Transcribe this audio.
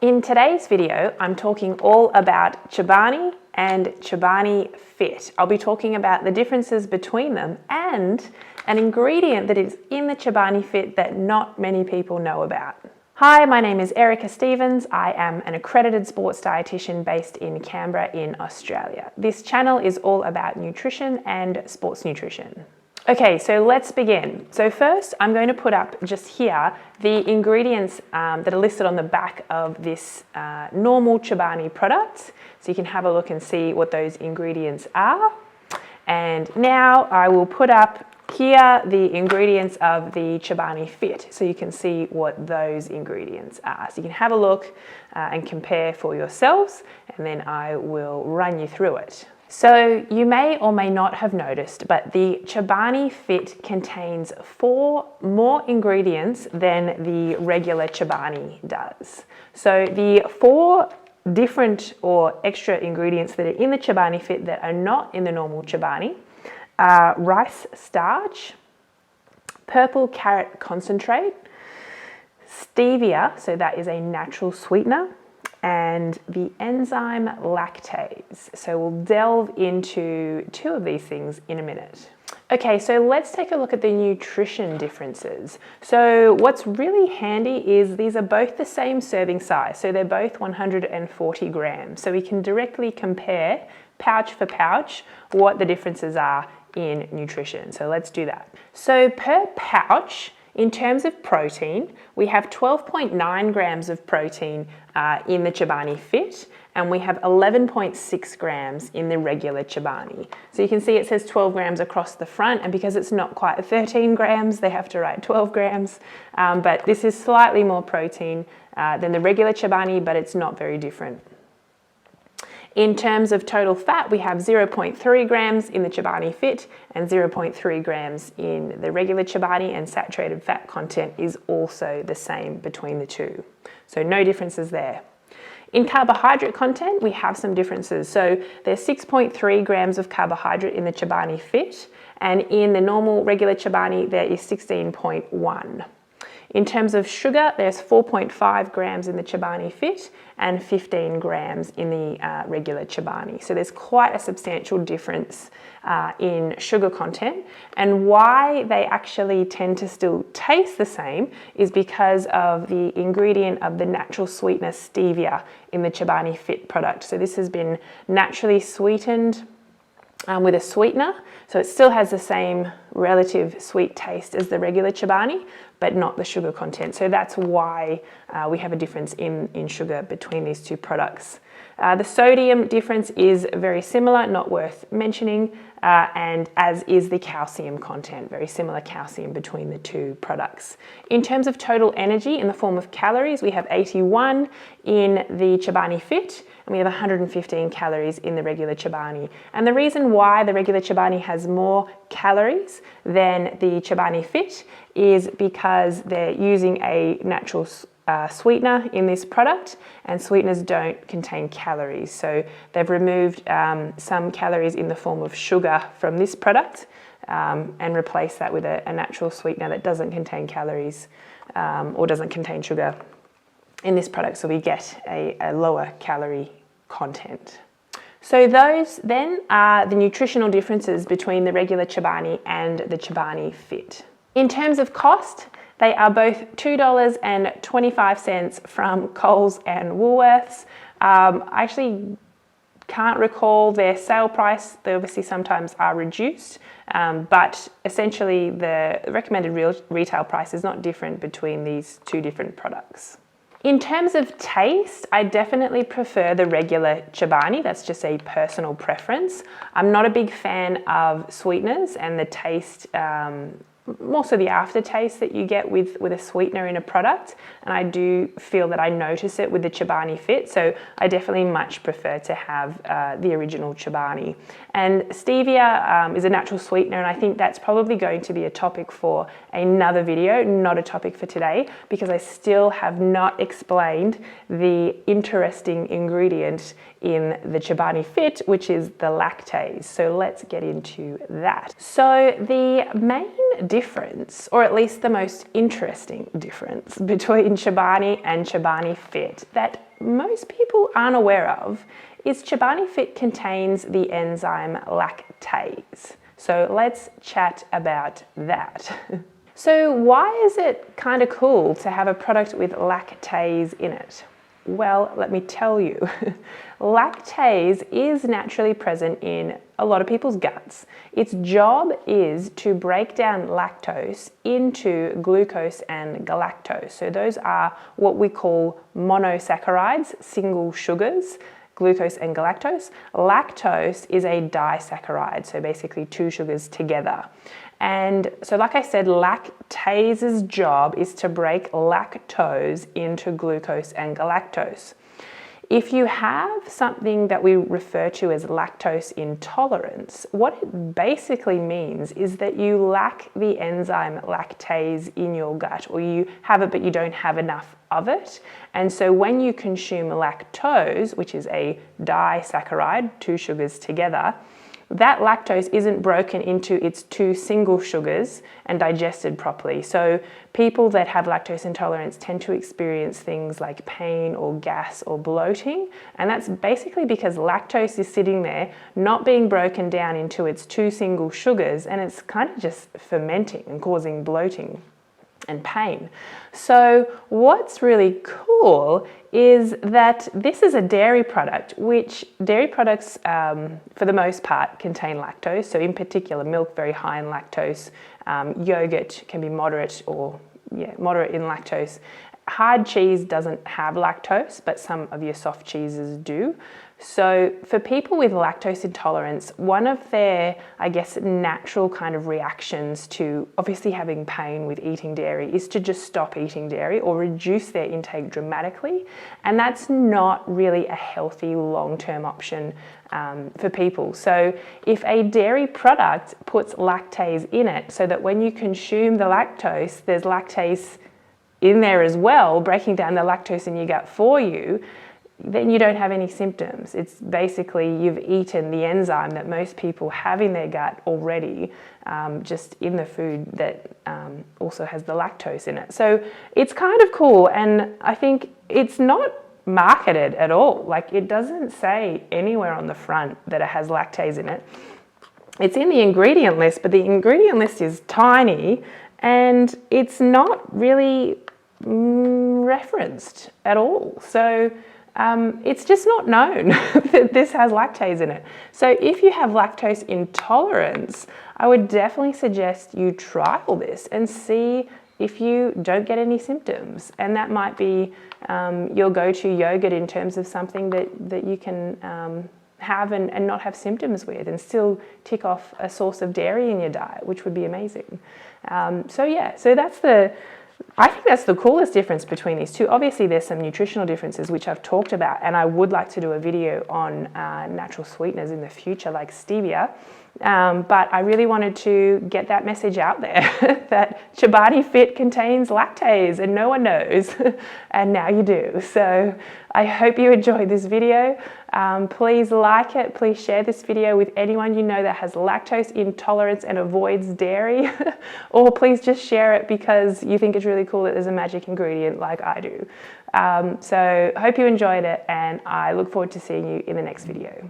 In today's video, I'm talking all about Chobani and Chobani FIT. I'll be talking about the differences between them and an ingredient that is in the Chobani FIT that not many people know about. Hi, my name is Erica Stevens. I am an accredited sports dietitian based in Canberra in Australia. This channel is all about nutrition and sports nutrition. Okay, so let's begin. So first, I'm going to put up just here the ingredients that are listed on the back of this normal Chobani product. So you can have a look and see what those ingredients are. And now I will put up here the ingredients of the Chobani FIT, so you can see what those ingredients are. So you can have a look and compare for yourselves, and then I will run you through it. So you may or may not have noticed, but the Chobani FIT contains 4 more ingredients than the regular Chobani does. So the 4 different or extra ingredients that are in the Chobani FIT that are not in the normal Chobani are rice starch, purple carrot concentrate, stevia, so that is a natural sweetener, and the enzyme lactase. So we'll delve into 2 of these things in a minute. Okay, so let's take a look at the nutrition differences. So what's really handy is these are both the same serving size. So they're both 140 grams. So we can directly compare pouch for pouch what the differences are in nutrition. So let's do that. So per pouch, in terms of protein, we have 12.9 grams of protein in the Chobani FIT, and we have 11.6 grams in the regular Chobani. So you can see it says 12 grams across the front, and because it's not quite 13 grams, they have to write 12 grams. But this is slightly more protein than the regular Chobani, but it's not very different. In terms of total fat, we have 0.3 grams in the Chobani FIT and 0.3 grams in the regular Chobani, and saturated fat content is also the same between the two. So no differences there. In carbohydrate content, we have some differences. So there's 6.3 grams of carbohydrate in the Chobani FIT, and in the normal regular Chobani, there is 16.1. In terms of sugar, there's 4.5 grams in the Chobani FIT and 15 grams in the regular Chobani. So there's quite a substantial difference in sugar content. And why they actually tend to still taste the same is because of the ingredient of the natural sweetener stevia in the Chobani FIT product. So this has been naturally sweetened with a sweetener, so it still has the same relative sweet taste as the regular Chobani, but not the sugar content. So that's why we have a difference in sugar between these 2 products. The sodium difference is very similar, not worth mentioning, and as is the calcium content, very similar calcium between the 2 products. In terms of total energy in the form of calories, we have 81 in the Chobani FIT, and we have 115 calories in the regular Chobani. And the reason why the regular Chobani has more calories than the Chobani FIT is because they're using a natural sweetener in this product, and sweeteners don't contain calories. So they've removed some calories in the form of sugar from this product and replaced that with a natural sweetener that doesn't contain calories or doesn't contain sugar in this product. So we get a lower calorie content. So those then are the nutritional differences between the regular Chobani and the Chobani FIT. In terms of cost, they are both $2.25 from Coles and Woolworths. I actually can't recall their sale price. They obviously sometimes are reduced, but essentially the recommended retail price is not different between these 2 different products. In terms of taste, I definitely prefer the regular Chobani. That's just a personal preference. I'm not a big fan of sweeteners and the taste, more so the aftertaste that you get with a sweetener in a product, and I do feel that I notice it with the Chobani FIT, so I definitely much prefer to have the original Chobani. And stevia is a natural sweetener, and I think that's probably going to be a topic for another video, not a topic for today, because I still have not explained the interesting ingredient in the Chobani FIT, which is the lactase. So let's get into that. So the main one difference, or at least the most interesting difference between Chobani and Chobani FIT that most people aren't aware of is Chobani FIT contains the enzyme lactase. So let's chat about that. So why is it kind of cool to have a product with lactase in it? Well, let me tell you. Lactase is naturally present in a lot of people's guts. Its job is to break down lactose into glucose and galactose. So those are what we call monosaccharides, single sugars, glucose and galactose. Lactose is a disaccharide, so basically two sugars together. And so like I said, lactase's job is to break lactose into glucose and galactose. If you have something that we refer to as lactose intolerance, what it basically means is that you lack the enzyme lactase in your gut, or you have it but you don't have enough of it. And so when you consume lactose, which is a disaccharide, two sugars together, that lactose isn't broken into its two single sugars and digested properly. So people that have lactose intolerance tend to experience things like pain or gas or bloating. And that's basically because lactose is sitting there, not being broken down into its two single sugars, and it's kind of just fermenting and causing bloating and pain. So what's really cool is that this is a dairy product, which dairy products for the most part contain lactose. So in particular, milk, very high in lactose. Yogurt can be moderate in lactose. Hard cheese doesn't have lactose, but some of your soft cheeses do. So for people with lactose intolerance, one of their, I guess, natural kind of reactions to obviously having pain with eating dairy is to just stop eating dairy or reduce their intake dramatically. And that's not really a healthy long-term option for people. So if a dairy product puts lactase in it so that when you consume the lactose, there's lactase in there as well, breaking down the lactose in your gut for you, then you don't have any symptoms. It's basically you've eaten the enzyme that most people have in their gut already, just in the food that also has the lactose in it. So it's kind of cool, and I think it's not marketed at all. Like, it doesn't say anywhere on the front that it has lactase in it. It's in the ingredient list, but the ingredient list is tiny and it's not really referenced at all. So it's just not known that this has lactase in it. So if you have lactose intolerance, I would definitely suggest you trial this and see if you don't get any symptoms. And that might be your go-to yogurt in terms of something that you can have and not have symptoms with, and still tick off a source of dairy in your diet, which would be amazing. So I think that's the coolest difference between these two. Obviously, there's some nutritional differences, which I've talked about, and I would like to do a video on natural sweeteners in the future, like stevia. But I really wanted to get that message out there that Chobani FIT contains lactase and no one knows, and now you do. So I hope you enjoyed this video. Please like it. Please share this video with anyone you know that has lactose intolerance and avoids dairy, or please just share it because you think it's really cool that there's a magic ingredient like I do. So I hope you enjoyed it, and I look forward to seeing you in the next video.